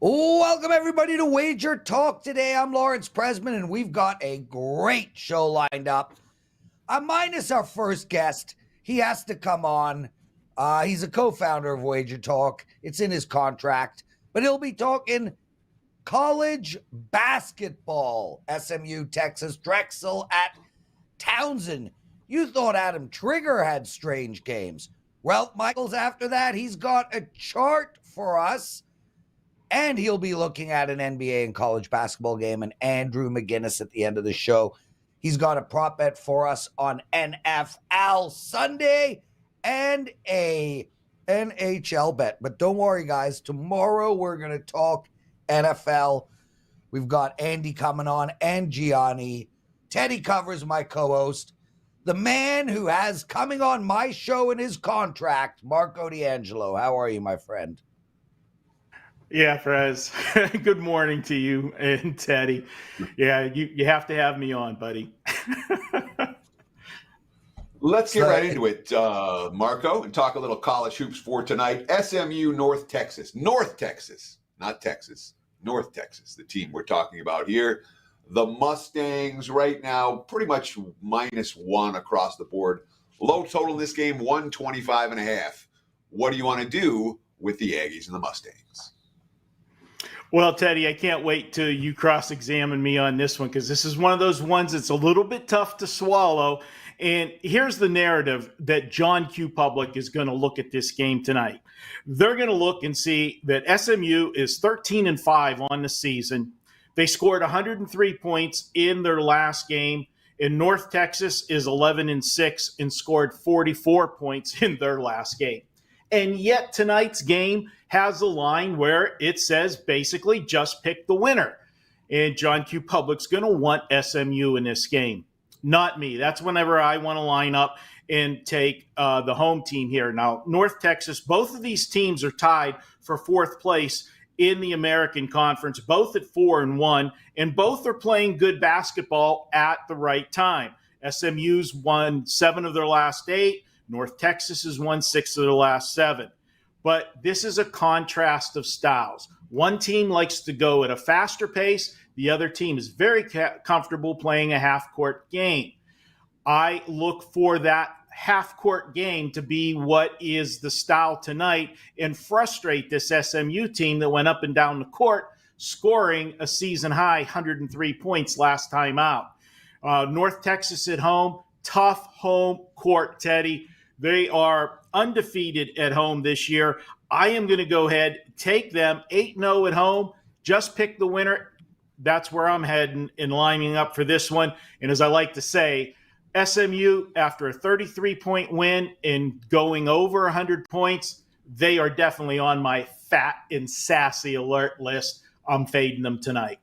Welcome, everybody, to Wager Talk today. I'm Lawrence Presman, and we've got a great show lined up. Minus our first guest. He has to come on. He's a co-founder of Wager Talk. It's in his contract. But he'll be talking college basketball. SMU, Texas, Drexel at Townsend. You thought Adam Trigger had strange games. Ralph Michaels after that. He's got a chart for us. And he'll be looking at an NBA and college basketball game, and Andrew McInnis at the end of the show. He's got a prop bet for us on NFL Sunday and a NHL bet. But don't worry, guys. Tomorrow we're going to talk NFL. We've got Andy coming on and Gianni. Teddy covers my co-host. The man who has coming on my show in his contract, Marco D'Angelo. How are you, my friend? Yeah, Prez. Good morning to you and Teddy. Yeah, you have to have me on, buddy. Let's get right into it, Marco, and talk a little college hoops for tonight. SMU, North Texas. North Texas, not Texas. North Texas, the team we're talking about here. The Mustangs right now pretty much -1 across the board. Low total in this game, 125.5. What do you want to do with the Aggies and the Mustangs? Well, Teddy, I can't wait till you cross-examine me on this one, because this is one of those ones that's a little bit tough to swallow. And here's the narrative that John Q. Public is going to look at this game tonight. They're going to look and see that SMU is 13-5 on the season. They scored 103 points in their last game. And North Texas is 11-6 and scored 44 points in their last game. And yet tonight's game has a line where it says basically just pick the winner. And John Q. Public's going to want SMU in this game, not me. That's whenever I want to line up and take the home team here. Now, North Texas, both of these teams are tied for fourth place in the American Conference, both at 4-1, and both are playing good basketball at the right time. SMU's won 7 of their last 8. North Texas has won 6 of the last 7. But this is a contrast of styles. One team likes to go at a faster pace. The other team is very comfortable playing a half-court game. I look for that half-court game to be what is the style tonight and frustrate this SMU team that went up and down the court, scoring a season-high 103 points last time out. North Texas at home, tough home court, Teddy. They are undefeated at home this year. I am going to go ahead, take them 8-0 at home, just pick the winner. That's where I'm heading and lining up for this one. And as I like to say, SMU, after a 33-point win and going over 100 points, they are definitely on my fat and sassy alert list. I'm fading them tonight.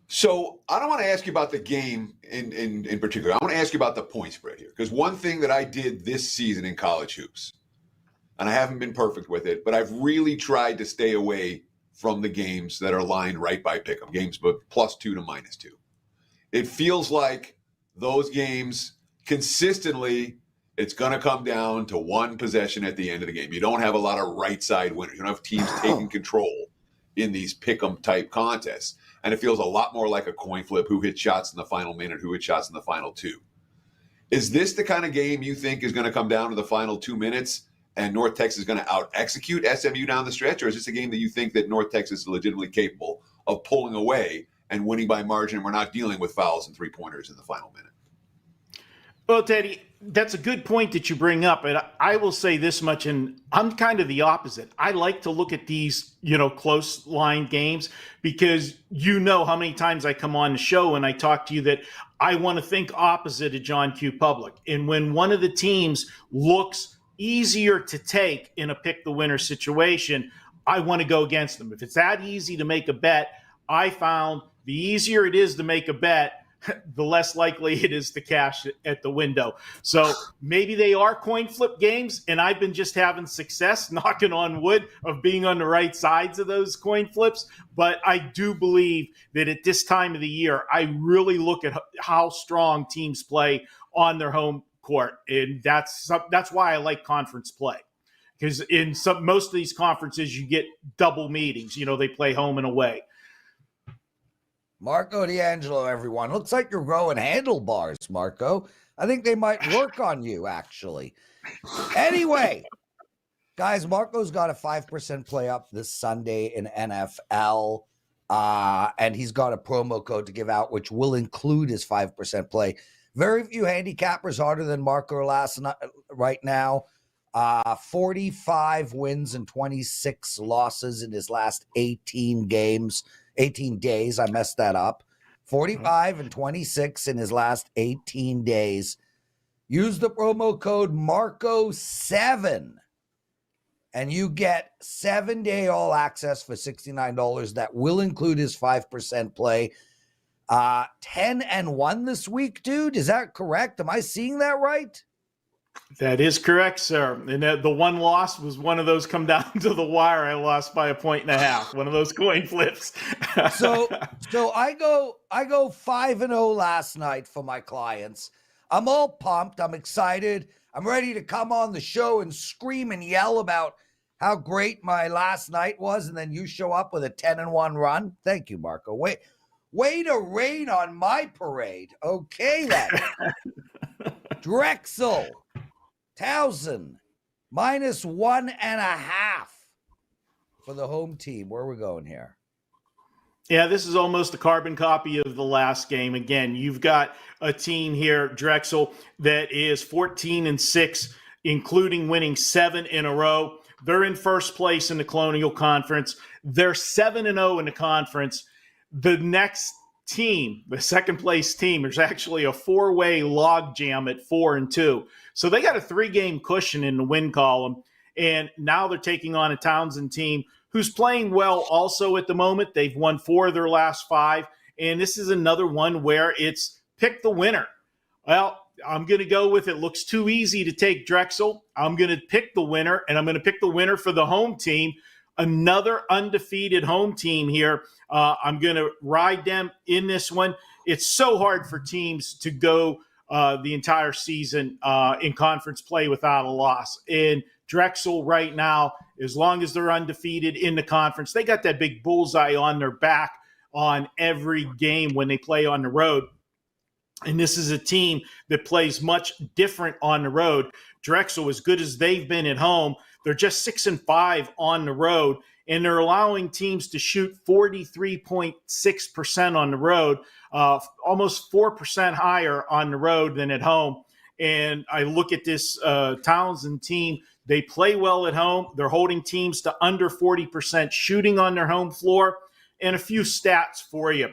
So I don't want to ask you about the game in particular. I want to ask you about the point spread here. Because one thing that I did this season in college hoops, and I haven't been perfect with it, but I've really tried to stay away from the games that are lined right by pick'em, games but +2 to -2. It feels like those games consistently, it's going to come down to one possession at the end of the game. You don't have a lot of right side winners. You don't have teams taking control in these pick'em type contests. And it feels a lot more like a coin flip, who hit shots in the final minute, who hit shots in the final 2. Is this the kind of game you think is going to come down to the final 2 minutes and North Texas is going to out-execute SMU down the stretch? Or is this a game that you think that North Texas is legitimately capable of pulling away and winning by margin, and we're not dealing with fouls and three-pointers in the final minute? Well, Teddy, that's a good point that you bring up. And I will say this much, and I'm kind of the opposite. I like to look at these, close line games, because you know how many times I come on the show and I talk to you that I want to think opposite of John Q. Public. And when one of the teams looks easier to take in a pick the winner situation, I want to go against them. If it's that easy to make a bet, I found the easier it is to make a bet, the less likely it is to cash at the window. So maybe they are coin flip games, and I've been just having success, knocking on wood, of being on the right sides of those coin flips. But I do believe that at this time of the year, I really look at how strong teams play on their home court. And that's why I like conference play. because in most of these conferences you get double meetings. They play home and away. Marco D'Angelo, everyone. Looks like you're growing handlebars, Marco. I think they might work on you, actually. Anyway, guys, Marco's got a 5% play up this Sunday in NFL, and he's got a promo code to give out, which will include his 5% play. Very few handicappers harder than Marco right now. 45 wins and 26 losses in his last 18 days. I messed that up. 45 and 26 in his last 18 days. Use the promo code Marco7 and you get 7-day all access for $69. That will include his 5% play. 10-1 this week, dude. Is that correct? Am I seeing that right? That is correct, sir. And the one loss was one of those come down to the wire. I lost by 1.5. One of those coin flips. So I go 5-0 last night for my clients. I'm all pumped. I'm excited. I'm ready to come on the show and scream and yell about how great my last night was, and then you show up with a 10-1 run. Thank you, Marco. Way to rain on my parade. Okay, then. Drexel, Towson, -1.5 for the home team. Where are we going here? Yeah, this is almost a carbon copy of the last game. Again, you've got a team here, Drexel, that is 14-6, including winning 7 in a row. They're in first place in the Colonial Conference. They're 7-0 in the conference. The next team, the second place team, there's actually a 4-way log jam at 4-2. So they got a 3-game cushion in the win column. And now they're taking on a Townsend team who's playing well also at the moment. They've won 4 of their last 5. And this is another one where it's pick the winner. Well, I'm going to go with it. Looks too easy to take Drexel. I'm going to pick the winner, and I'm going to pick the winner for the home team. Another undefeated home team here. I'm going to ride them in this one. It's so hard for teams to go the entire season in conference play without a loss. And Drexel right now, as long as they're undefeated in the conference, they got that big bullseye on their back on every game when they play on the road. And this is a team that plays much different on the road. Drexel, as good as they've been at home, they're just 6-5 on the road, and they're allowing teams to shoot 43.6% on the road, almost 4% higher on the road than at home. And I look at this Townsend team. They play well at home. They're holding teams to under 40% shooting on their home floor. And a few stats for you.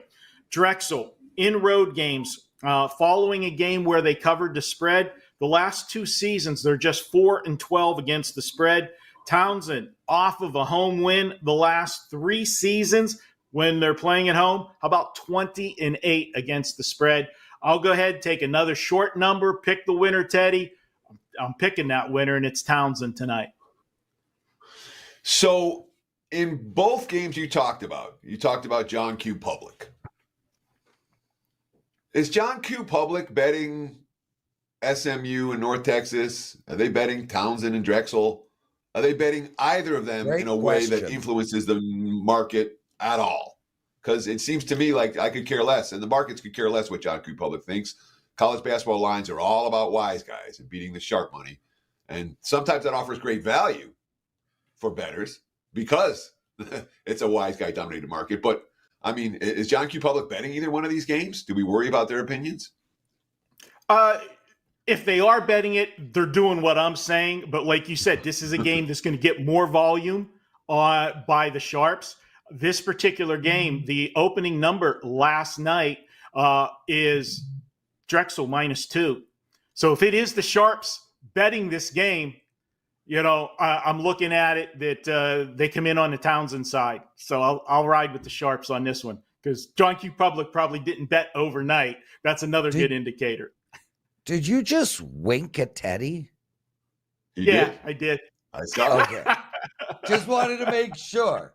Drexel, in road games, following a game where they covered the spread, the last 2 seasons, they're just 4-12 against the spread. Townsend, off of a home win the last 3 seasons when they're playing at home, how about 20-8 against the spread? I'll go ahead, take another short number, pick the winner, Teddy. I'm picking that winner, and it's Townsend tonight. So in both games you talked about John Q. Public. Is John Q. Public betting SMU and North Texas? Are they betting Townsend and Drexel? Are they betting either of them in a way that influences the market at all? Because it seems to me like I could care less, and the markets could care less what John Q. Public thinks. College basketball lines are all about wise guys and beating the sharp money. And sometimes that offers great value for bettors because it's a wise guy dominated market. But I mean, is John Q. Public betting either one of these games? Do we worry about their opinions? If they are betting it, they're doing what I'm saying. But like you said, this is a game that's going to get more volume by the sharps. This particular game, the opening number last night is Drexel -2. So if it is the sharps betting this game, I'm looking at it that they come in on the Townsend side. So I'll ride with the sharps on this one because John Q. Public probably didn't bet overnight. That's another good indicator. Did you just wink at Teddy? Did? I did. I saw it. Okay. Just wanted to make sure.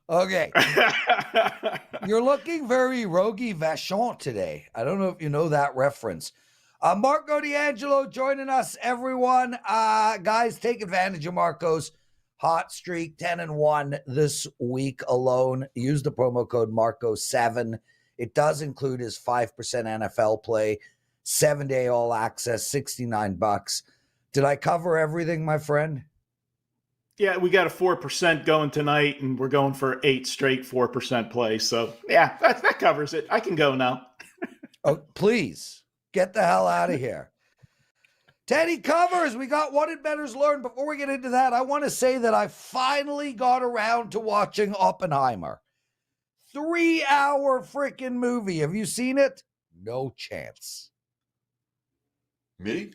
Okay. You're looking very Rogie Vachon today. I don't know if you know that reference. Marco D'Angelo joining us, everyone. Guys, take advantage of Marco's hot streak, 10-1 this week alone. Use the promo code Marco7. It does include his 5% NFL play, 7-day all access, $69. Did I cover everything, my friend? Yeah, we got a 4% going tonight, and we're going for 8 straight 4% plays. So, yeah, that covers it. I can go now. Oh, please, get the hell out of here. Teddy covers. We got What Did Bettors Learn? Before we get into that, I want to say that I finally got around to watching Oppenheimer. 3-hour freaking movie. Have you seen it? No chance. Me?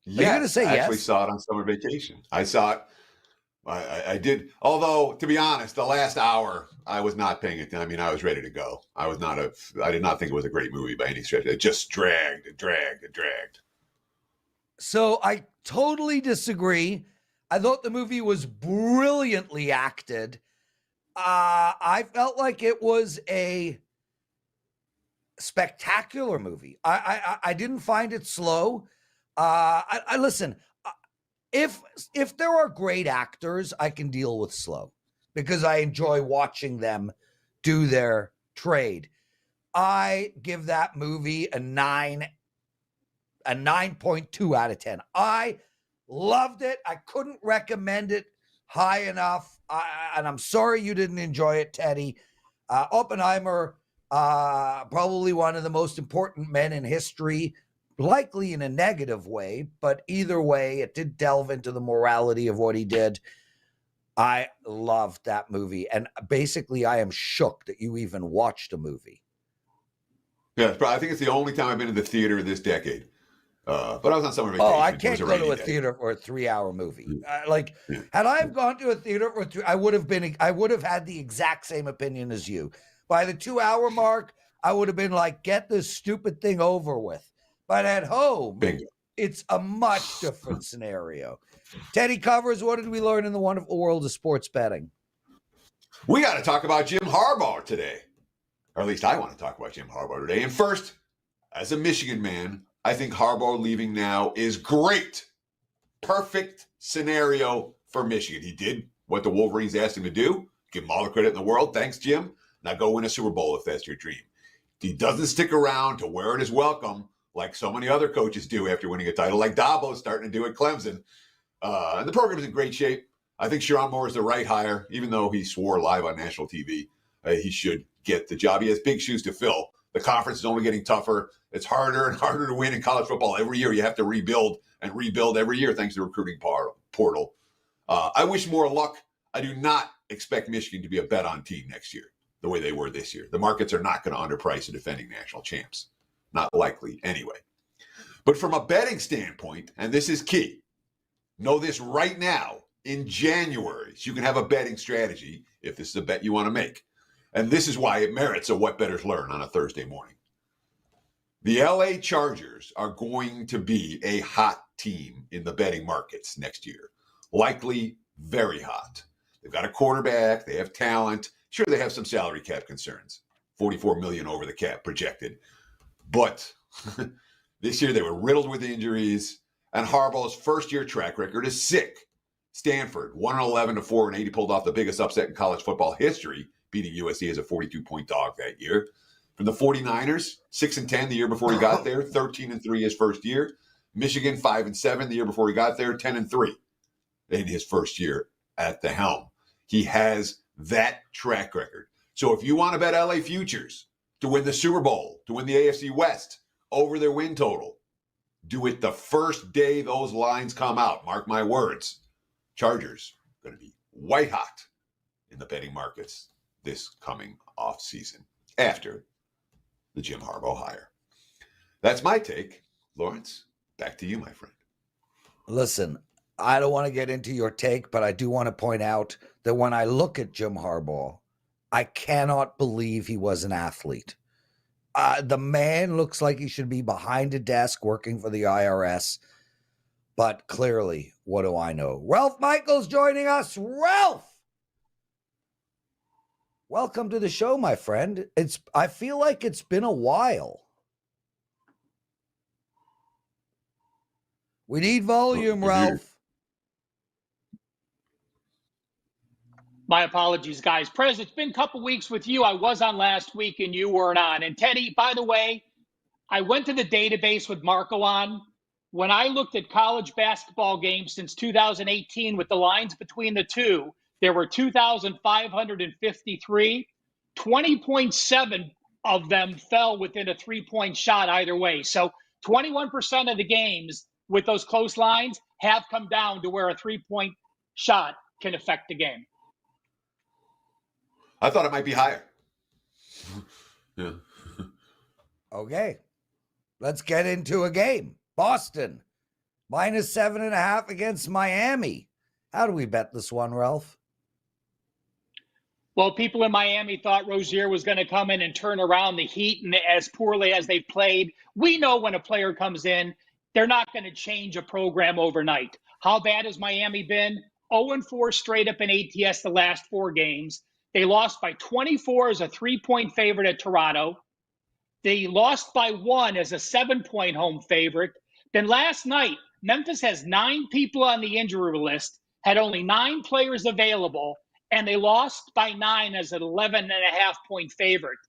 Are you gonna say I actually yes? saw it on summer vacation. I saw it. I did. Although, to be honest, the last hour I was not paying attention. I mean, I was ready to go. I did not think it was a great movie by any stretch. It just dragged. So I totally disagree. I thought the movie was brilliantly acted. I felt like it was a spectacular movie. I didn't find it slow. I listen. If there are great actors, I can deal with slow because I enjoy watching them do their trade. I give that movie a 9.2 out of 10. I loved it. I couldn't recommend it high enough. And I'm sorry you didn't enjoy it, Teddy. Oppenheimer, probably one of the most important men in history, likely in a negative way, but either way, it did delve into the morality of what he did. I loved that movie. And basically, I am shook that you even watched a movie. Yeah, I think it's the only time I've been to the theater this decade. But I was on summer vacation. Oh, I can't go to a theater for a 3-hour movie. Had I have gone to a theater for 3, I would have had the exact same opinion as you. By the 2-hour mark, I would have been like, get this stupid thing over with. But at home, Bingo. It's a much different scenario. Teddy covers. What did we learn in the wonderful world of sports betting? We got to talk about Jim Harbaugh today. Or at least I want to talk about Jim Harbaugh today. And first, as a Michigan man, I think Harbaugh leaving now is great. Perfect scenario for Michigan. He did what the Wolverines asked him to do. Give him all the credit in the world. Thanks, Jim. Now go win a Super Bowl if that's your dream. He doesn't stick around to where it is welcome like so many other coaches do after winning a title, like Dabo's starting to do at Clemson. And the program is in great shape. I think Sharon Moore is the right hire, even though he swore live on national TV. He should get the job. He has big shoes to fill. The conference is only getting tougher. It's harder and harder to win in college football. Every year you have to rebuild and rebuild every year thanks to the recruiting portal. I wish more luck. I do not expect Michigan to be a bet-on team next year the way they were this year. The markets are not going to underprice the defending national champs. Not likely anyway. But from a betting standpoint, and this is key, know this right now in January, so you can have a betting strategy if this is a bet you want to make. And this is why it merits a What Bettors Learn on a Thursday morning. The LA Chargers are going to be a hot team in the betting markets next year. Likely very hot. They've got a quarterback. They have talent. Sure, they have some salary cap concerns. $44 million over the cap projected. But this year they were riddled with injuries. And Harbaugh's first-year track record is sick. Stanford, 111 to 4-8. He pulled off the biggest upset in college football history, beating USC as a 42-point dog that year. From the 49ers, 6-10 the year before he got there, 13-3 his first year. Michigan, 5-7 the year before he got there, 10-3 in his first year at the helm. He has that track record. So if you want to bet LA Futures to win the Super Bowl, to win the AFC West over their win total, do it the first day those lines come out. Mark my words. Chargers going to be white hot in the betting markets this coming off season after the Jim Harbaugh hire. That's my take. Lawrence, back to you, my friend. Listen, I don't want to get into your take, but I do want to point out that when I look at Jim Harbaugh, I cannot believe he was an athlete. The man looks like he should be behind a desk working for the IRS. But clearly, what do I know? Ralph Michaels joining us. Ralph! Welcome to the show, my friend. I feel like it's been a while. We need volume, Oh, here. Ralph. My apologies, guys. Prez, it's been a couple weeks with you. I was on last week and you weren't on. And Teddy, by the way, I went to the database with Marco on. When I looked at college basketball games since 2018 with the lines between the two, there were 2,553. 20.7 of them fell within a three-point shot either way. So 21% of the games with those close lines have come down to where a three-point shot can affect the game. I thought it might be higher. Yeah. Okay. Let's get into a game. Boston, -7.5 against Miami. How do we bet this one, Ralph? Well, people in Miami thought Rozier was going to come in and turn around the Heat, and as poorly as they've played, we know when a player comes in, they're not going to change a program overnight. How bad has Miami been? 0-4 straight up in ATS the last 4 games. They lost by 24 as a 3-point favorite at Toronto. They lost by 1 as a 7-point home favorite. Then last night, Memphis has 9 people on the injury list, had only 9 players available, and they lost by 9 as an 11.5-point favorite.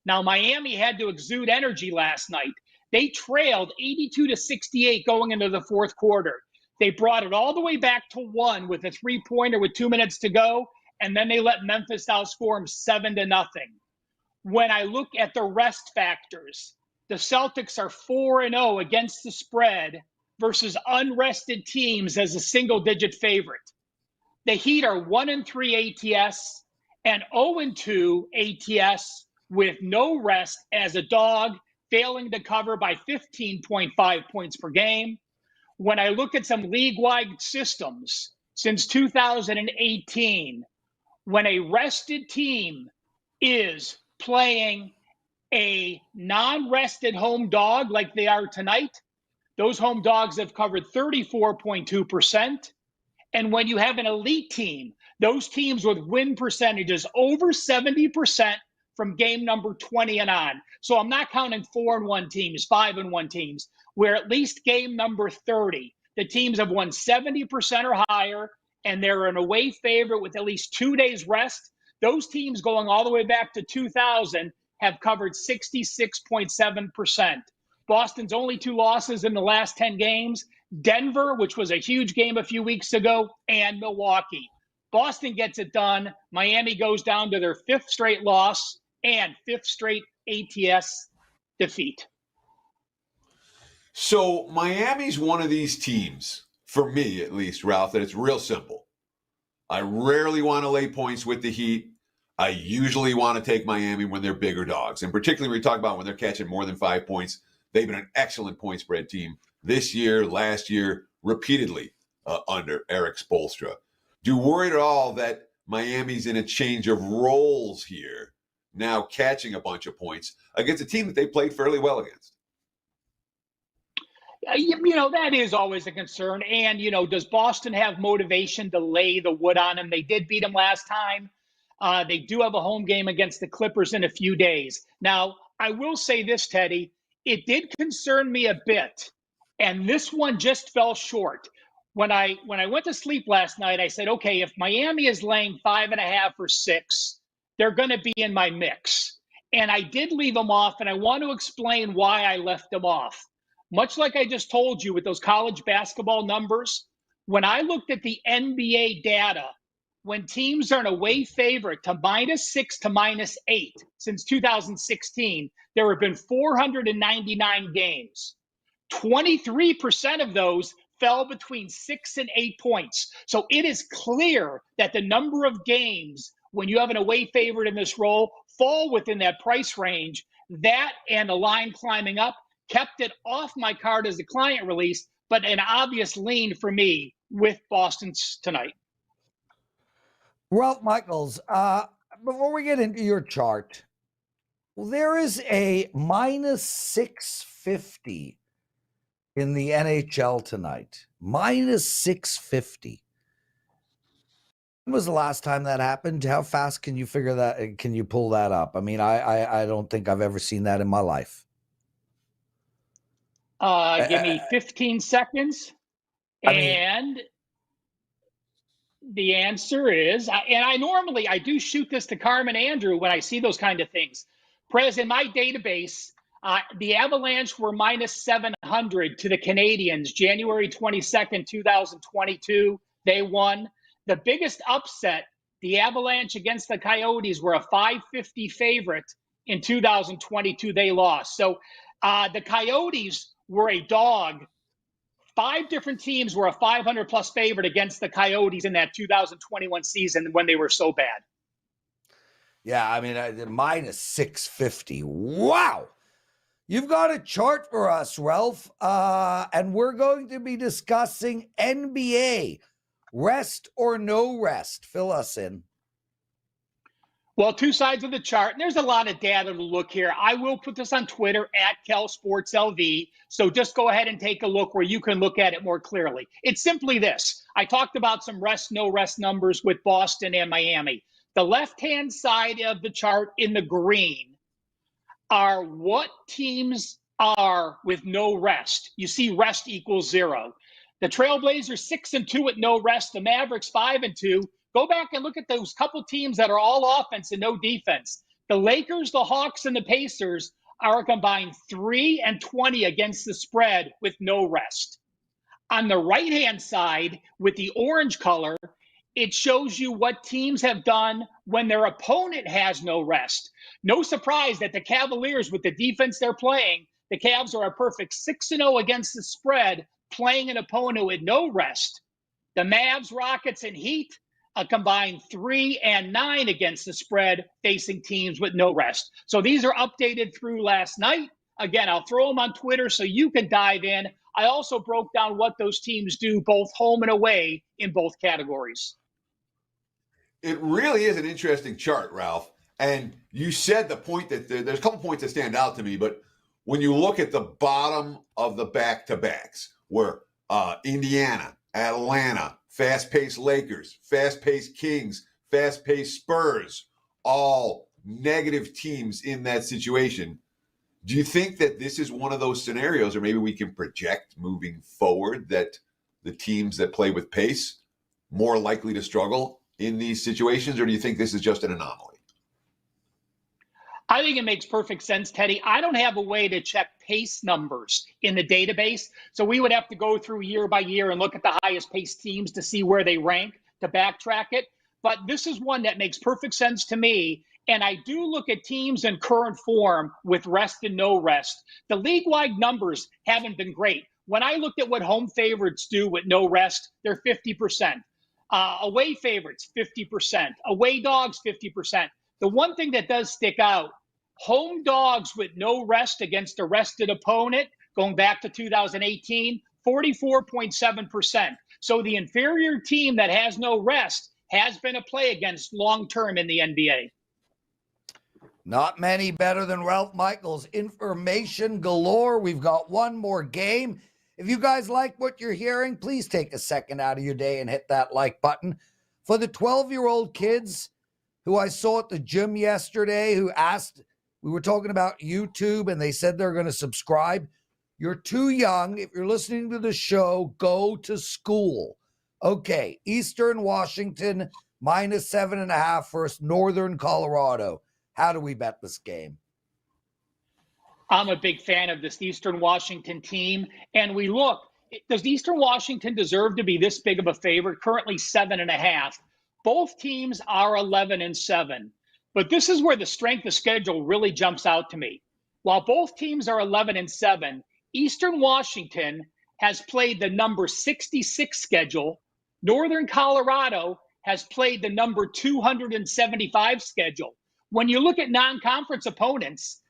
Now, Miami had to exude energy last night. They trailed 82-68 going into the fourth quarter. They brought it all the way back to 1 with a 3-pointer with 2 minutes to go, and then they let Memphis outscore them 7-0. When I look at the rest factors, the Celtics are 4-0 against the spread versus unrested teams as a single-digit favorite. The Heat are 1-3 ATS and 0-2 ATS with no rest as a dog, failing to cover by 15.5 points per game. When I look at some league-wide systems since 2018, when a rested team is playing a non-rested home dog like they are tonight, those home dogs have covered 34.2%. And when you have an elite team, those teams with win percentages over 70% from game number 20 and on. So I'm not counting 4-1 teams, 5-1 teams, where at least game number 30, the teams have won 70% or higher, and they're an away favorite with at least 2 days rest. Those teams going all the way back to 2000 have covered 66.7%. Boston's only 2 losses in the last 10 games. Denver, which was a huge game a few weeks ago, and Milwaukee. Boston gets it done. Miami goes down to their 5th straight loss and 5th straight ATS defeat. So Miami's one of these teams, for me at least, Ralph, that it's real simple. I rarely want to lay points with the Heat. I usually want to take Miami when they're bigger dogs. And particularly when we talk about when they're catching more than 5 points, they've been an excellent point spread team this year, last year, repeatedly under Eric Spoelstra. Do you worry at all that Miami's in a change of roles here, now catching a bunch of points against a team that they played fairly well against? That is always a concern. And, does Boston have motivation to lay the wood on them? They did beat them last time. They do have a home game against the Clippers in a few days. Now, I will say this, Teddy, it did concern me a bit. And this one just fell short. When I went to sleep last night, I said, okay, if Miami is laying 5.5 or 6, they're going to be in my mix. And I did leave them off, and I want to explain why I left them off. Much like I just told you with those college basketball numbers, when I looked at the NBA data, when teams are an away favorite to -6 to -8 since 2016, there have been 499 games. 23% of those fell between 6 and 8 points. So it is clear that the number of games when you have an away favorite in this role fall within that price range. That and the line climbing up kept it off my card as a client release, but an obvious lean for me with Boston's tonight. Ralph Michaels, before we get into your chart, there is a -650 in the NHL tonight. -650. When was the last time that happened? How fast can you figure that? Can you pull that up? I mean, I don't think I've ever seen that in my life. Give me 15 seconds. And the answer is, and I do shoot this to Carmen Andrew when I see those kind of things. Prez, in my database, the Avalanche were minus 700 to the Canadiens, January 22nd, 2022. They won. The biggest upset, the Avalanche against the Coyotes were a 550 favorite. In 2022, they lost. So the Coyotes were a dog. 5 different teams were a 500-plus favorite against the Coyotes in that 2021 season when they were so bad. Yeah, I mean, minus 650. Wow. You've got a chart for us, Ralph, and we're going to be discussing NBA. Rest or no rest? Fill us in. Well, 2 sides of the chart, and there's a lot of data to look here. I will put this on Twitter at KelSportsLV, so just go ahead and take a look where you can look at it more clearly. It's simply this. I talked about some rest, no rest numbers with Boston and Miami. The left-hand side of the chart in the green are what teams are with no rest. You see rest equals 0. The Trailblazers 6-2 with no rest. The Mavericks 5-2. Go back and look at those couple teams that are all offense and no defense. The Lakers, the Hawks, and the Pacers are a combined 3-20 against the spread with no rest. On the right-hand side, with the orange color, it shows you what teams have done when their opponent has no rest. No surprise that the Cavaliers, with the defense they're playing, the Cavs are a perfect 6-0 against the spread, playing an opponent with no rest. The Mavs, Rockets, and Heat, a combined 3-9 against the spread, facing teams with no rest. So these are updated through last night. Again, I'll throw them on Twitter so you can dive in. I also broke down what those teams do both home and away in both categories. It really is an interesting chart, Ralph. And you said the point that there's a couple points that stand out to me, but when you look at the bottom of the back-to-backs, where Indiana, Atlanta, fast-paced Lakers, fast-paced Kings, fast-paced Spurs, all negative teams in that situation. Do you think that this is one of those scenarios, or maybe we can project moving forward that the teams that play with pace more likely to struggle in these situations, or do you think this is just an anomaly? I think it makes perfect sense, Teddy. I don't have a way to check pace numbers in the database, so we would have to go through year by year and look at the highest pace teams to see where they rank, to backtrack it. But this is one that makes perfect sense to me, and I do look at teams in current form with rest and no rest. The league-wide numbers haven't been great. When I looked at what home favorites do with no rest, they're 50%. Away favorites, 50%. Away dogs, 50%. The one thing that does stick out, home dogs with no rest against a rested opponent, going back to 2018, 44.7%. So the inferior team that has no rest has been a play against long-term in the NBA. Not many better than Ralph Michaels. Information galore. We've got one more game. If you guys like what you're hearing, please take a second out of your day and hit that like button. For the 12-year-old kids who I saw at the gym yesterday who asked, we were talking about YouTube and they said they're going to subscribe. You're too young. If you're listening to the show, go to school. Okay, Eastern Washington, minus 7.5 versus Northern Colorado. How do we bet this game? I'm a big fan of this Eastern Washington team. And we look, does Eastern Washington deserve to be this big of a favorite? Currently 7.5. Both teams are 11-7. But this is where the strength of schedule really jumps out to me. While both teams are 11-7, Eastern Washington has played the number 66 schedule. Northern Colorado has played the number 275 schedule. When you look at non-conference opponents,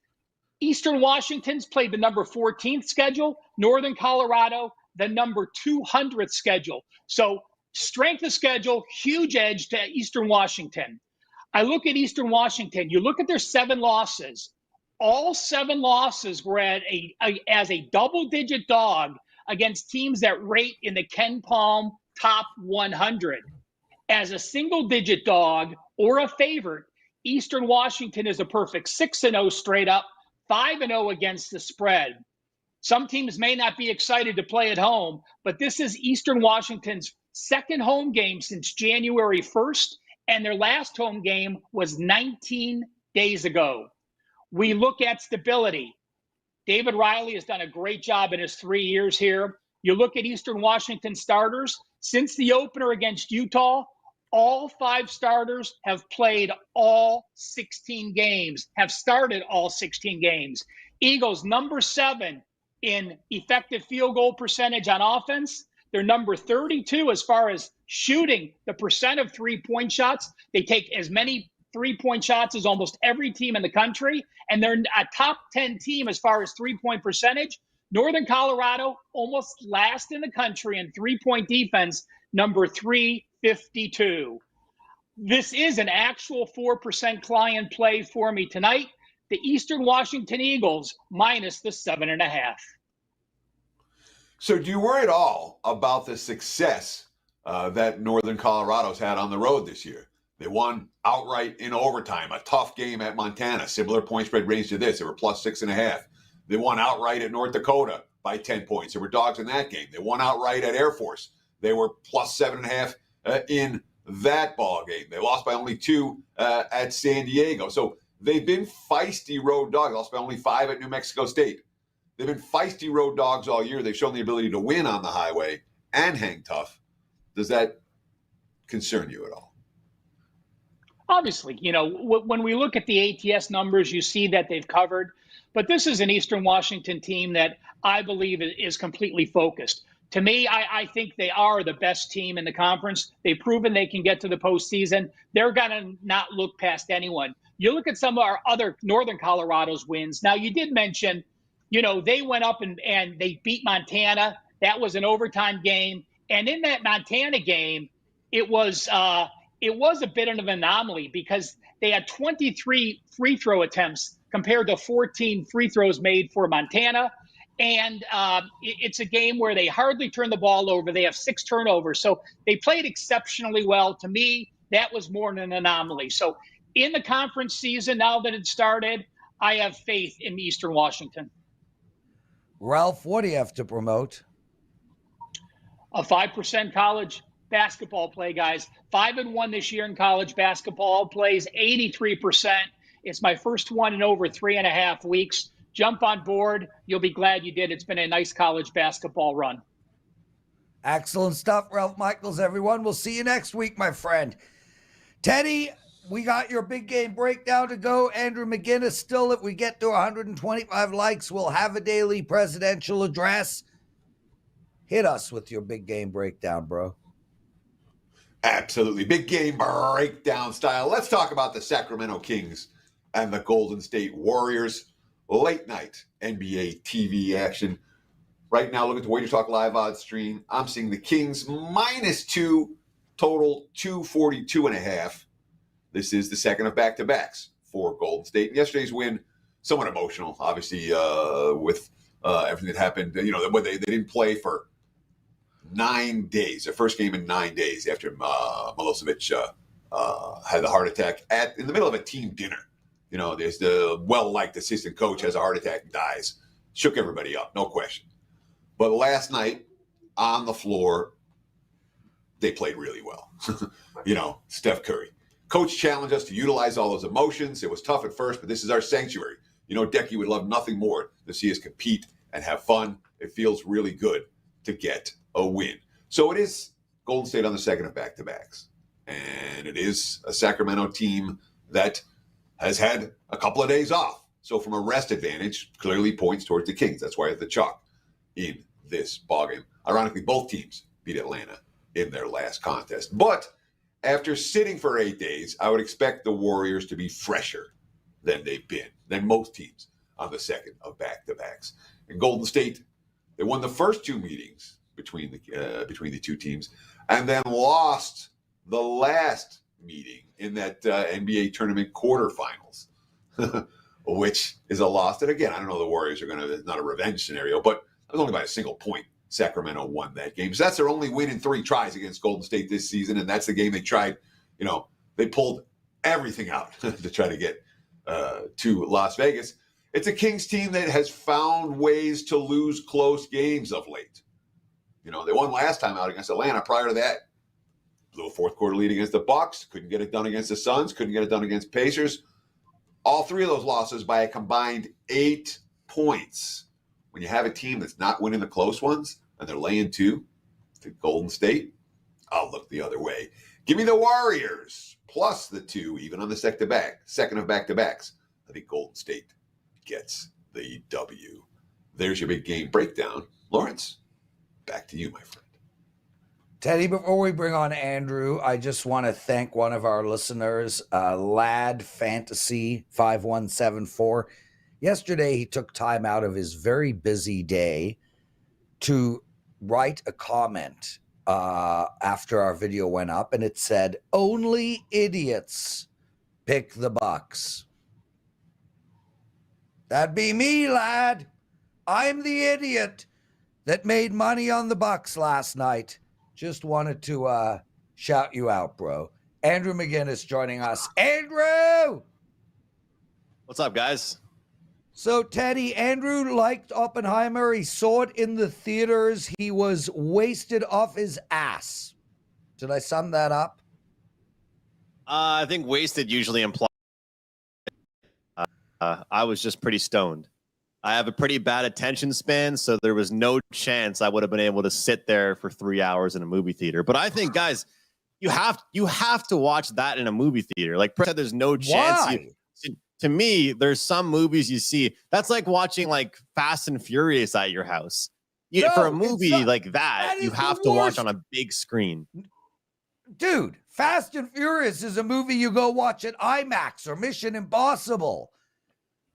Eastern Washington's played the number 14th schedule, Northern Colorado, the number 200th schedule. So strength of schedule, huge edge to Eastern Washington. I look at Eastern Washington, you look at their 7 losses. All 7 losses were as a double-digit dog against teams that rate in the Ken Palm top 100. As a single-digit dog or a favorite, Eastern Washington is a perfect 6-0 straight up, 5-0 against the spread. Some teams may not be excited to play at home, but this is Eastern Washington's second home game since January 1st, and their last home game was 19 days ago. We look at stability. David Riley has done a great job in his 3 years here. You look at Eastern Washington starters. Since the opener against Utah, all 5 starters have played all 16 games, have started all 16 games. Eagles, number 7 in effective field goal percentage on offense. They're number 32 as far as shooting the percent of three-point shots. They take as many three-point shots as almost every team in the country, and they're a top 10 team as far as three-point percentage. Northern Colorado, almost last in the country in three-point defense, number 352. This is an actual 4% client play for me tonight. The Eastern Washington Eagles minus the 7.5. So do you worry at all about the success that Northern Colorado's had on the road this year? They won outright in overtime, a tough game at Montana, similar point spread range to this. They were plus 6.5. They won outright at North Dakota by 10 points. There were dogs in that game. They won outright at Air Force. They were plus 7.5 in that ball game. They lost by only 2 at San Diego. So they've been feisty road dogs. Lost by only 5 at New Mexico State. They've been feisty road dogs all year. They've shown the ability to win on the highway and hang tough. Does that concern you at all? Obviously, when we look at the ATS numbers, you see that they've covered. But this is an Eastern Washington team that I believe is completely focused. To me, I think they are the best team in the conference. They've proven they can get to the postseason. They're going to not look past anyone. You look at some of our other Northern Colorado's wins. Now, you did mention, they went up and they beat Montana. That was an overtime game. And in that Montana game, it was a bit of an anomaly because they had 23 free throw attempts compared to 14 free throws made for Montana. And it's a game where they hardly turn the ball over. They have 6 turnovers. So they played exceptionally well. To me, that was more than an anomaly. So in the conference season, now that it started, I have faith in Eastern Washington. Ralph, what do you have to promote? A 5% college basketball play, guys. 5-1 this year in college basketball. Plays 83%. It's my first one in over 3.5 weeks. Jump on board. You'll be glad you did. It's been a nice college basketball run. Excellent stuff, Ralph Michaels, everyone. We'll see you next week, my friend. Teddy, we got your big game breakdown to go. Andrew McInnis, still, if we get to 125 likes, we'll have a daily presidential address. Hit us with your big game breakdown, bro. Absolutely. Big game breakdown style. Let's talk about the Sacramento Kings and the Golden State Warriors. Late night NBA TV action. Right now, look at the WagerTalk live odds stream. I'm seeing the Kings -2, total 242.5. This is the second of back-to-backs for Golden State. And yesterday's win, somewhat emotional, obviously, with everything that happened. They didn't play for 9 days, their first game in 9 days after Milosevic had the heart attack in the middle of a team dinner. There's the well-liked assistant coach has a heart attack and dies. Shook everybody up, no question. But last night on the floor, they played really well. Steph Curry. Coach challenged us to utilize all those emotions. It was tough at first, but this is our sanctuary. Decky would love nothing more to see us compete and have fun. It feels really good to get a win. So it is Golden State on the second of back-to-backs. And it is a Sacramento team that has had a couple of days off. So from a rest advantage, clearly points towards the Kings. That's why I have the chalk in this ballgame. Ironically, both teams beat Atlanta in their last contest. But after sitting for 8 days, I would expect the Warriors to be fresher than they've been, than most teams on the second of back-to-backs. And Golden State, they won the first 2 meetings between the two teams and then lost the last meeting in that NBA tournament quarterfinals, which is a loss. And again, I don't know the Warriors are it's not a revenge scenario, but it was only by a single point. Sacramento won that game. So that's their only win in 3 tries against Golden State this season. And that's the game they tried, they pulled everything out to try to get to Las Vegas. It's a Kings team that has found ways to lose close games of late. You know, they won last time out against Atlanta. Prior to that, blew a fourth quarter lead against the Bucks. Couldn't get it done against the Suns. Couldn't get it done against Pacers. All three of those losses by a combined 8 points. When you have a team that's not winning the close ones and they're laying 2 to Golden State, I'll look the other way. Give me the Warriors plus the 2, even on the second of back-to-backs. I think Golden State gets the W. There's your big game breakdown. Lawrence, back to you, my friend. Teddy, before we bring on Andrew, I just want to thank one of our listeners, Lad Fantasy 5174. Yesterday, he took time out of his very busy day to write a comment after our video went up, and it said, "Only idiots pick the Bucks." That'd be me, lad. I'm the idiot that made money on the Bucks last night. Just wanted to shout you out, bro. Andrew McInnis joining us. Andrew! What's up, guys? So, Teddy, Andrew liked Oppenheimer. He saw it in the theaters. He was wasted off his ass. Did I sum that up? I think wasted usually implies I was just pretty stoned. I have a pretty bad attention span, so there was no chance I would have been able to sit there for 3 hours in a movie theater. But I think, guys, you have to watch that in a movie theater. Like Prez said, there's no chance. To me, there's some movies you see that's like watching like Fast and Furious at your house. For a movie like that you have to watch on a big screen. Dude, Fast and Furious is a movie you go watch at IMAX or Mission Impossible.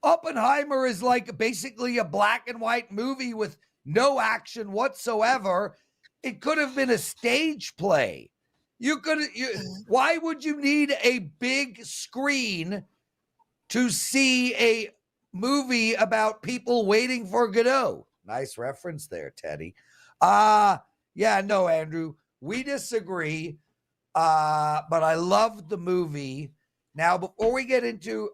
Oppenheimer is like basically a black and white movie with no action whatsoever. It could have been a stage play. Why would you need a big screen to see a movie about people waiting for Godot? Nice reference there, Teddy. Yeah, no, Andrew, we disagree. But I loved the movie. Now, before we get into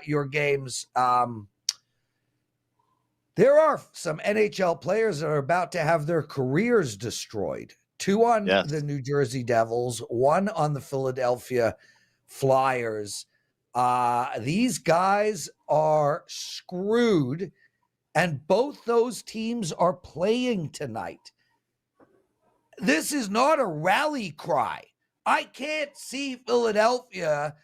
your games, there are some NHL players that are about to have their careers destroyed. 2 on the New Jersey Devils, 1 on the Philadelphia Flyers. These guys are screwed, and both those teams are playing tonight. This is not a rally cry. I can't see Philadelphia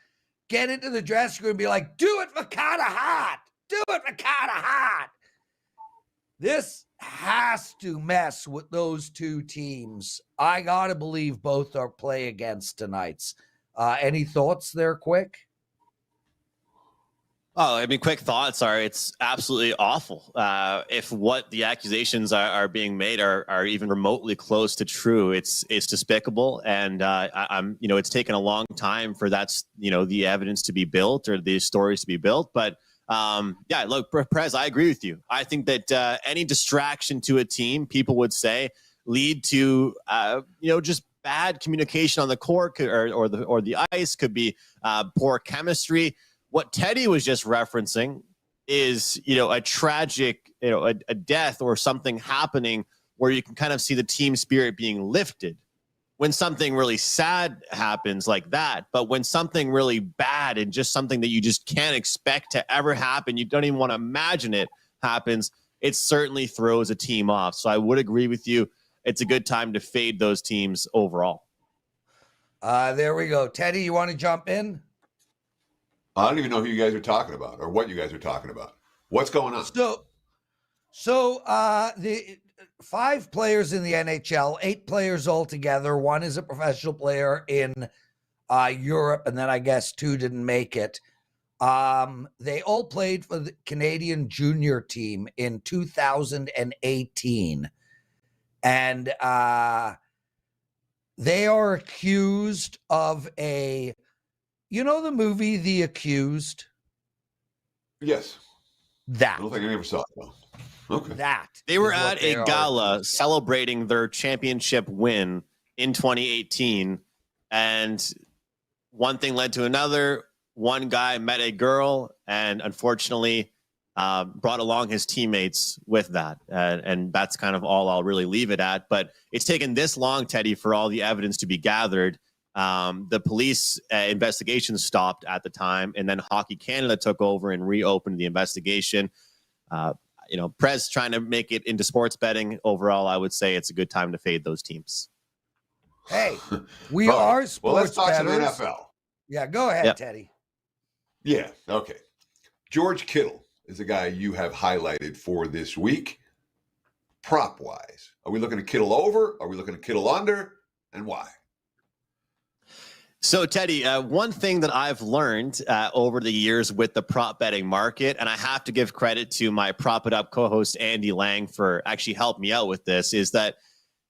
get into the dressing room and be like, do it for Carter Hart. Do it for Carter Hart. This has to mess with those 2 teams. I got to believe both are play against tonight's. Any thoughts there, quick? Oh, I mean, quick thoughts are it's absolutely awful. If what the accusations are being made are even remotely close to true, it's despicable. And it's taken a long time for the evidence to be built or the stories to be built. But look, Prez, I agree with you. I think that any distraction to a team, people would say, lead to just bad communication on the court or the ice, could be poor chemistry. What Teddy was just referencing is, a tragic, a death or something happening where you can kind of see the team spirit being lifted when something really sad happens like that. But when something really bad and just something that you just can't expect to ever happen, you don't even want to imagine it happens, it certainly throws a team off. So I would agree with you. It's a good time to fade those teams overall. There we go. Teddy, you want to jump in? I don't even know who you guys are talking about or what you guys are talking about. What's going on? So the 5 players in the NHL, 8 players altogether. 1 is a professional player in Europe, and then I guess 2 didn't make it. They all played for the Canadian junior team in 2018. And they are accused of the movie The Accused? Yes. That. I don't think I ever saw it, though. Okay. They were at a gala celebrating their championship win in 2018, and one thing led to another. one guy met a girl and unfortunately brought along his teammates with that. And that's kind of all I'll really leave it at. But it's taken this long, Teddy, for all the evidence to be gathered. The police investigation stopped at the time, and then Hockey Canada took over and reopened the investigation. Prez trying to make it into sports betting. Overall, I would say it's a good time to fade those teams. Hey, we are sports Well, let's talk bettors. some NFL. Yeah, go ahead, Teddy. Yeah, okay. George Kittle is a guy you have highlighted for this week. Prop-wise, are we looking at Kittle over? Are we looking at Kittle under? And why? So, Teddy, one thing that I've learned over the years with the prop betting market, and I have to give credit to my Prop It Up co-host Andy Lang for actually helping me out with this, is that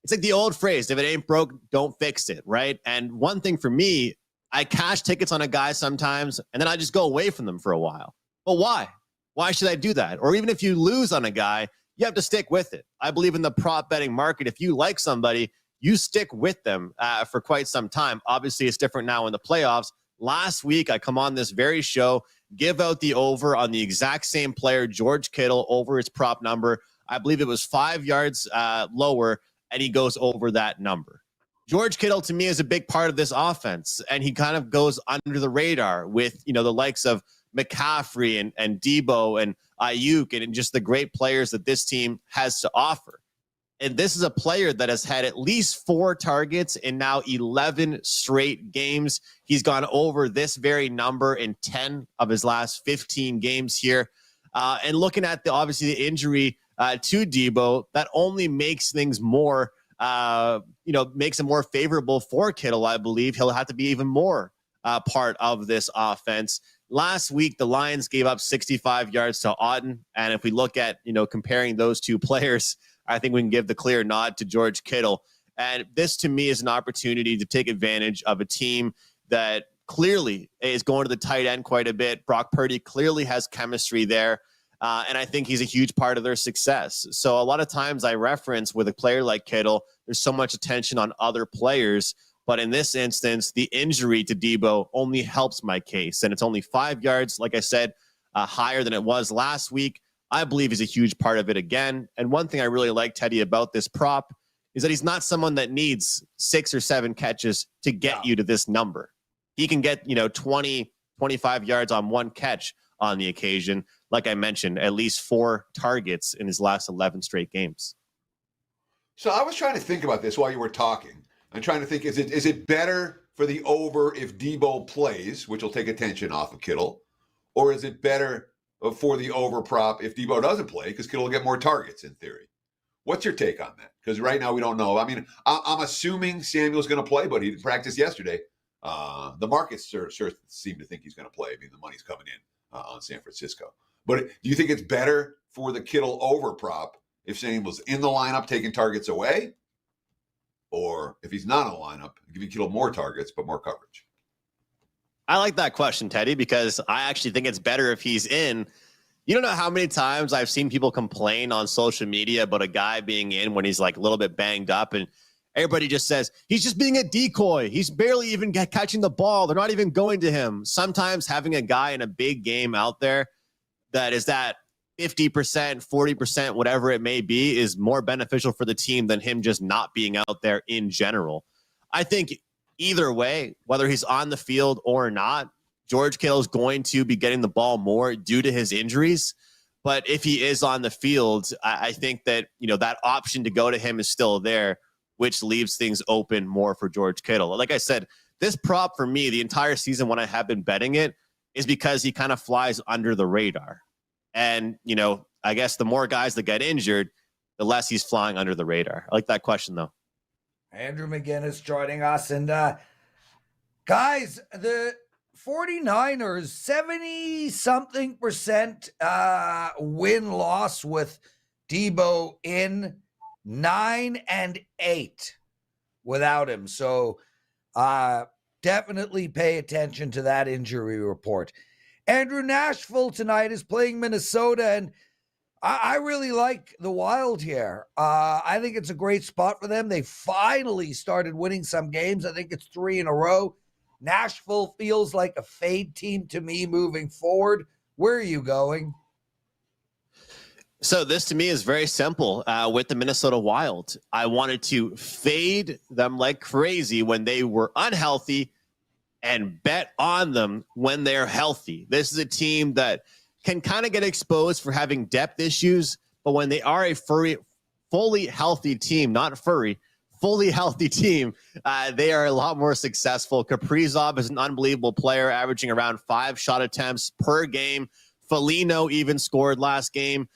it's like the old phrase, if it ain't broke, don't fix it, right? And one thing for me, I cash tickets on a guy sometimes, and then I just go away from them for a while. But why? Why should I do that? Or even if you lose on a guy, you have to stick with it. I believe in the prop betting market. If you like somebody, you stick with them for quite some time. Obviously, it's different now in the playoffs. Last week, I come on this very show, give out the over on the exact same player, George Kittle, over his prop number. I believe it was 5 yards lower, and he goes over that number. George Kittle, to me, is a big part of this offense, and he kind of goes under the radar with, the likes of McCaffrey and Debo and Ayuk and just the great players that this team has to offer. And this is a player that has had at least 4 targets in now 11 straight games. He's gone over this very number in 10 of his last 15 games here. And looking at obviously the injury to Debo, that only makes things more, makes it more favorable for Kittle. I believe he'll have to be even more part of this offense. Last week, the Lions gave up 65 yards to Auden. And if we look at, comparing those two players, I think we can give the clear nod to George Kittle. And this, to me, is an opportunity to take advantage of a team that clearly is going to the tight end quite a bit. Brock Purdy clearly has chemistry there. And I think he's a huge part of their success. So a lot of times I reference with a player like Kittle, there's so much attention on other players. But in this instance, the injury to Debo only helps my case. And it's only 5 yards, like I said, higher than it was last week. I believe he's a huge part of it again. And one thing I really like, Teddy, about this prop is that he's not someone that needs 6 or 7 catches to get you to this number. He can get, 20, 25 yards on one catch on the occasion. Like I mentioned, at least 4 targets in his last 11 straight games. So I was trying to think about this while you were talking. I'm trying to think, is it better for the over if Debo plays, which will take attention off of Kittle, or is it better for the over prop if Debo doesn't play because Kittle will get more targets in theory? What's your take on that? Because right now we don't know. I mean, I'm assuming Samuel's going to play, but he didn't practice yesterday. The markets sure seem to think he's going to play. I mean, the money's coming in on San Francisco. But do you think it's better for the Kittle over prop if Samuel's in the lineup taking targets away? Or if he's not in the lineup, give Kittle more targets but more coverage? I like that question, Teddy, because I actually think it's better if he's in. You don't know how many times I've seen people complain on social media about a guy being in when he's like a little bit banged up, and everybody just says, he's just being a decoy. He's barely even catching the ball. They're not even going to him. Sometimes having a guy in a big game out there that is that 50%, 40%, whatever it may be, is more beneficial for the team than him just not being out there in general. I think either way, whether he's on the field or not, George Kittle is going to be getting the ball more due to his injuries. But if he is on the field, I think that, that option to go to him is still there, which leaves things open more for George Kittle. Like I said, this prop for me, the entire season when I have been betting it, is because he kind of flies under the radar. And, I guess the more guys that get injured, the less he's flying under the radar. I like that question, though. Andrew McInnis joining us. And guys, the 49ers, 70-something% win-loss with Debo in, 9-8 without him. So definitely pay attention to that injury report. Andrew, Nashville tonight is playing Minnesota, and I really like the Wild here. I think it's a great spot for them. They finally started winning some games. I think it's 3 in a row. Nashville feels like a fade team to me moving forward. Where are you going? So this to me is very simple with the Minnesota Wild. I wanted to fade them like crazy when they were unhealthy and bet on them when they're healthy. This is a team that can kind of get exposed for having depth issues, but when they are a fully healthy team, not furry, fully healthy team, they are a lot more successful. Kaprizov is an unbelievable player, averaging around 5 shot attempts per game. Foligno even scored last game.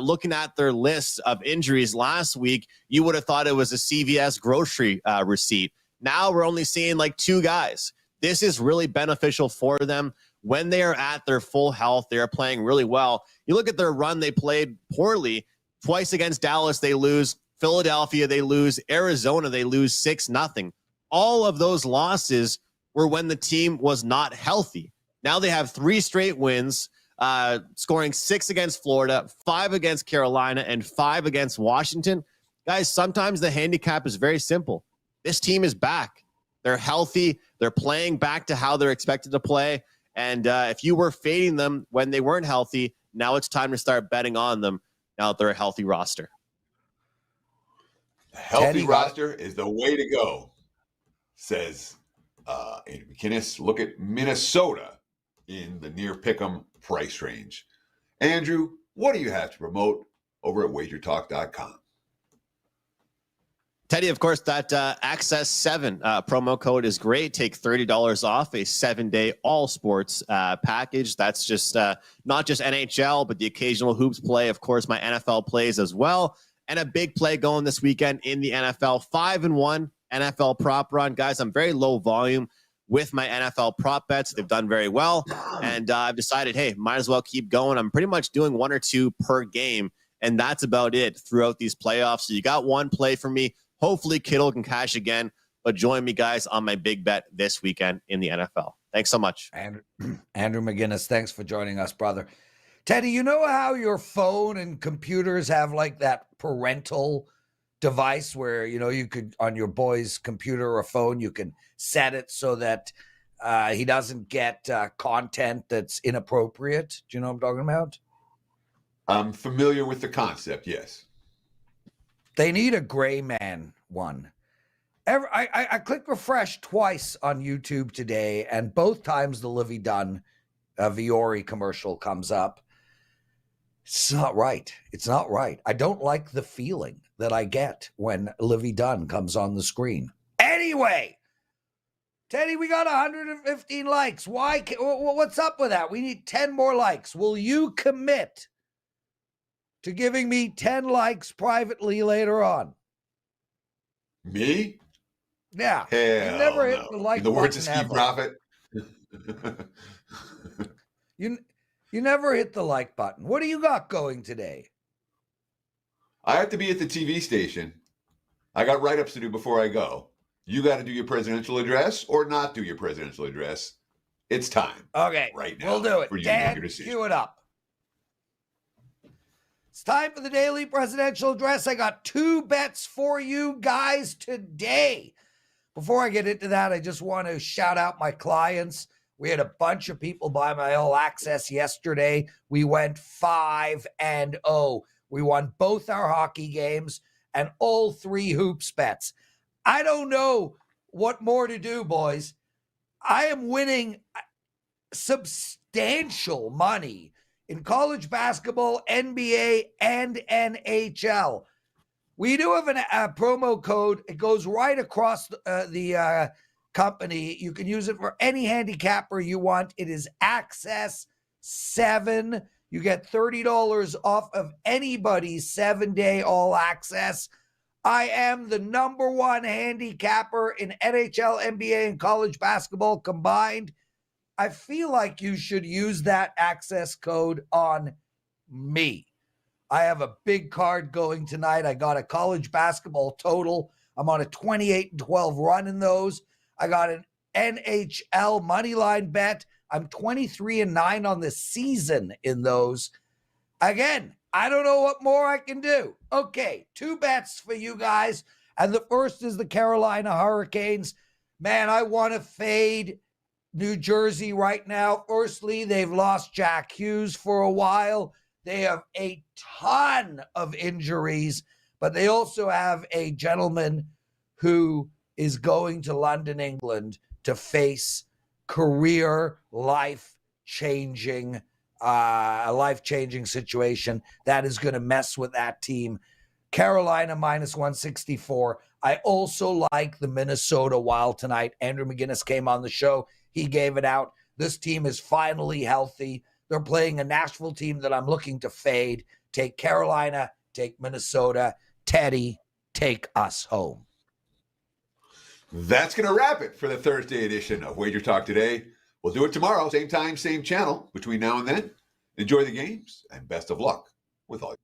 Looking at their list of injuries last week, you would have thought it was a CVS grocery receipt. Now we're only seeing like 2 guys. This is really beneficial for them. When they are at their full health, they are playing really well. You look at their run, they played poorly. Twice against Dallas, they lose. Philadelphia, they lose. Arizona, they lose 6-0. All of those losses were when the team was not healthy. Now they have 3 straight wins, scoring 6 against Florida, 5 against Carolina, and 5 against Washington. Guys, sometimes the handicap is very simple. This team is back. They're healthy. They're playing back to how they're expected to play. And if you were fading them when they weren't healthy, now it's time to start betting on them now that they're a healthy roster. A healthy roster is the way to go, says McInnis. Look at Minnesota in the near pick'em price range. Andrew, what do you have to promote over at WagerTalk.com? Teddy, of course, that Access 7 promo code is great. Take $30 off a 7-day all sports package. That's just not just NHL, but the occasional hoops play. Of course, my NFL plays as well. And a big play going this weekend in the NFL. 5-1 NFL prop run. Guys, I'm very low volume with my NFL prop bets. They've done very well. And I've decided, hey, might as well keep going. I'm pretty much doing 1 or 2 per game. And that's about it throughout these playoffs. So you got one play for me. Hopefully Kittle can cash again, but join me, guys, on my big bet this weekend in the NFL. Thanks so much. Andrew McInnis, thanks for joining us, brother. Teddy, you know how your phone and computers have like that parental device where, you know, you could, on your boy's computer or phone, you can set it so that he doesn't get content that's inappropriate? Do you know what I'm talking about? I'm familiar with the concept, yes. They need a gray man one. I clicked refresh twice on YouTube today, and both times the Livy Dunn Viore commercial comes up. It's not right. It's not right. I don't like the feeling that I get when Livy Dunn comes on the screen. Anyway, Teddy, we got 115 likes. Why? What's up with that? We need 10 more likes. Will you commit to giving me 10 likes privately later on? Me? Yeah. Hell you never no. hit the like In the words of button Steve ever. Prophet. You never hit the like button. What do you got going today? I have to be at the TV station. I got write-ups to do before I go. You got to do your presidential address or not do your presidential address. It's time. Okay. Right now. We'll do it. For you to make Dan, your decision. cue it up. It's time for the daily presidential address. I got 2 bets for you guys today. Before I get into that, I just want to shout out my clients. We had a bunch of people buy my All Access yesterday. We went 5-0. We won both our hockey games and all 3 hoops bets. I don't know what more to do, boys. I am winning substantial money in college basketball, NBA, and NHL. We do have a promo code. It goes right across the company. You can use it for any handicapper you want. It is Access 7. You get $30 off of anybody's 7-day all access. I am the #1 handicapper in NHL, NBA, and college basketball combined. I feel like you should use that access code on me. I have a big card going tonight. I got a college basketball total. I'm on a 28-12 run in those. I got an NHL money line bet. I'm 23-9 on the season in those. Again, I don't know what more I can do. Okay, 2 bets for you guys. And the first is the Carolina Hurricanes. Man, I want to fade New Jersey right now, firstly, they've lost Jack Hughes for a while. They have a ton of injuries, but they also have a gentleman who is going to London, England to face career life-changing situation that is going to mess with that team. Carolina minus 164. I also like the Minnesota Wild tonight. Andrew McInnis came on the show. He gave it out. This team is finally healthy. They're playing a Nashville team that I'm looking to fade. Take Carolina, take Minnesota. Teddy, take us home. That's going to wrap it for the Thursday edition of Wager Talk Today. We'll do it tomorrow, same time, same channel. Between now and then, enjoy the games and best of luck with all.